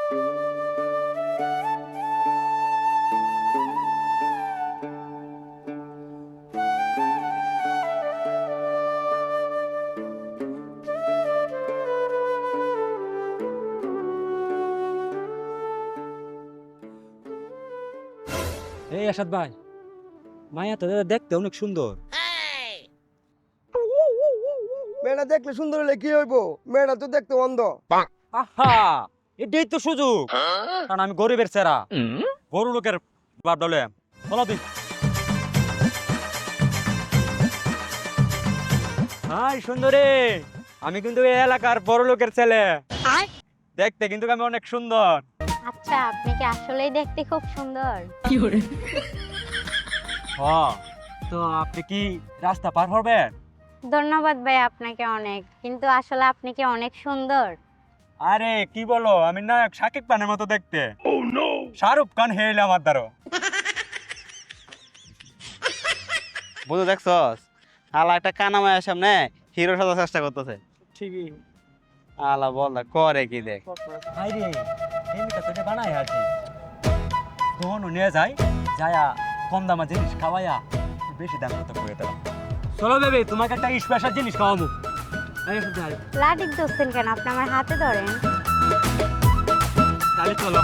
এই আসাদ ভাই, মায়া তো দেখতে অনেক সুন্দর। মেয়েটা দেখলে সুন্দর হলে কি হইব? মেয়েটা তো দেখতে অন্ধ। আহা, এটাই তো সুযোগ। কারণ আমি গরিবের চেরা, গরু লোকের বাপ ডলে বলো তুই। হাই সুন্দরী, আমি কিন্তু এই এলাকার বড় লোকের ছেলে। দেখতে কিন্তু আমি অনেক সুন্দর। আচ্ছা, আপনি কি আসলেই দেখতে খুব সুন্দর? হ্যাঁ, তো আপনি কি রাস্তা পার হবেন? ধন্যবাদ ভাই আপনাকে অনেক, কিন্তু আসলে আপনি কি অনেক সুন্দর? আরে কি বলো, আমি নায়ক শাকিব খানের মতো দেখতে। শাহরুখ খান হেইলে আমার দ্বারা। বন্ধু দেখছস, আলা একটা কানামায়ের সামনে হিরো সাজার চেষ্টা করতেছে। ঠিকই। আলা বল না করে কি দেখ। হাই রে, এমনিটা তো এটা বানাই আছি। দোনো নিয়ে যাই, যায়া কম দামা জিনিস খাওয়াইয়া বেশি দাম কত করে দেওয়া। চলো বেবি, তোমাকে একটা স্পেশাল জিনিস খাওয়াবো। লাঠির ধরছেন কেন? আপনি আমার হাতে ধরেন। তাহলে চলো।